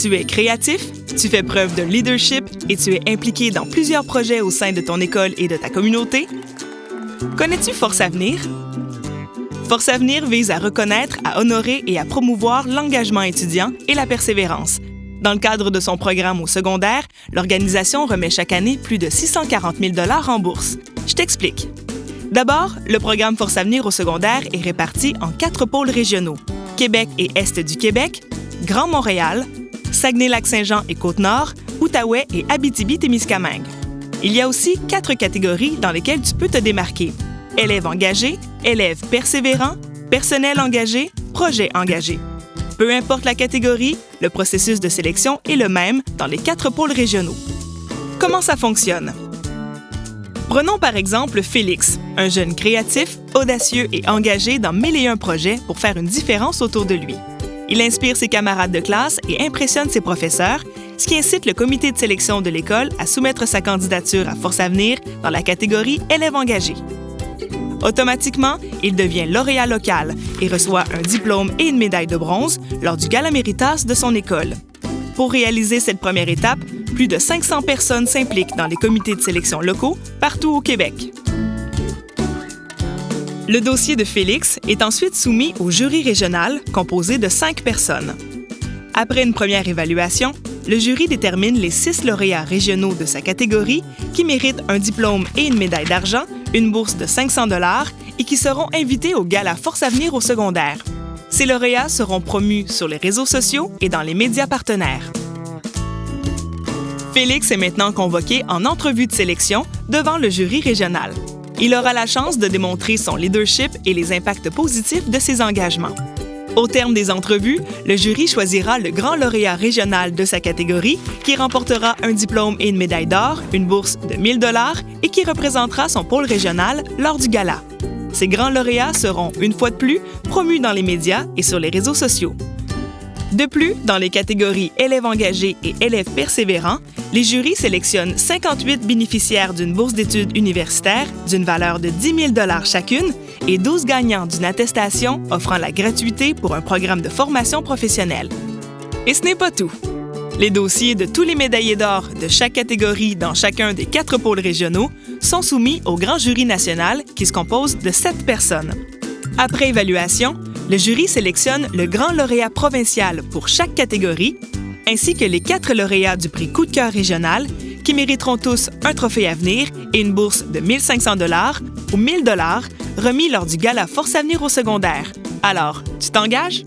Tu es créatif, tu fais preuve de leadership et tu es impliqué dans plusieurs projets au sein de ton école et de ta communauté? Connais-tu Force Avenir? Force Avenir vise à reconnaître, à honorer et à promouvoir l'engagement étudiant et la persévérance. Dans le cadre de son programme au secondaire, l'organisation remet chaque année plus de 640 000 $ en bourse. Je t'explique. D'abord, le programme Force Avenir au secondaire est réparti en 4 pôles régionaux: Québec et Est du Québec, Grand Montréal, Saguenay-Lac-Saint-Jean et Côte-Nord, Outaouais et Abitibi-Témiscamingue. Il y a aussi 4 catégories dans lesquelles tu peux te démarquer: élèves engagés, élèves persévérants, personnel engagé, projet engagé. Peu importe la catégorie, le processus de sélection est le même dans les 4 pôles régionaux. Comment ça fonctionne? Prenons par exemple Félix, un jeune créatif, audacieux et engagé dans 1001 projets pour faire une différence autour de lui. Il inspire ses camarades de classe et impressionne ses professeurs, ce qui incite le comité de sélection de l'école à soumettre sa candidature à Force Avenir dans la catégorie élèves engagés. Automatiquement, il devient lauréat local et reçoit un diplôme et une médaille de bronze lors du Gala Méritas de son école. Pour réaliser cette première étape, plus de 500 personnes s'impliquent dans les comités de sélection locaux partout au Québec. Le dossier de Félix est ensuite soumis au jury régional composé de 5 personnes. Après une première évaluation, le jury détermine les 6 lauréats régionaux de sa catégorie qui méritent un diplôme et une médaille d'argent, une bourse de 500 $ et qui seront invités au Gala Force Avenir au secondaire. Ces lauréats seront promus sur les réseaux sociaux et dans les médias partenaires. Félix est maintenant convoqué en entrevue de sélection devant le jury régional. Il aura la chance de démontrer son leadership et les impacts positifs de ses engagements. Au terme des entrevues, le jury choisira le grand lauréat régional de sa catégorie qui remportera un diplôme et une médaille d'or, une bourse de 1 000 $ et qui représentera son pôle régional lors du gala. Ces grands lauréats seront, une fois de plus, promus dans les médias et sur les réseaux sociaux. De plus, dans les catégories élèves engagés et élèves persévérants, les jurys sélectionnent 58 bénéficiaires d'une bourse d'études universitaires d'une valeur de 10 000 $ chacune et 12 gagnants d'une attestation offrant la gratuité pour un programme de formation professionnelle. Et ce n'est pas tout. Les dossiers de tous les médaillés d'or de chaque catégorie dans chacun des 4 pôles régionaux sont soumis au grand jury national qui se compose de 7 personnes. Après évaluation, le jury sélectionne le grand lauréat provincial pour chaque catégorie, ainsi que les 4 lauréats du prix Coup de cœur régional, qui mériteront tous un trophée Avenir et une bourse de 1 500 $ ou 1 000 $ remis lors du Gala Force Avenir au secondaire. Alors, tu t'engages?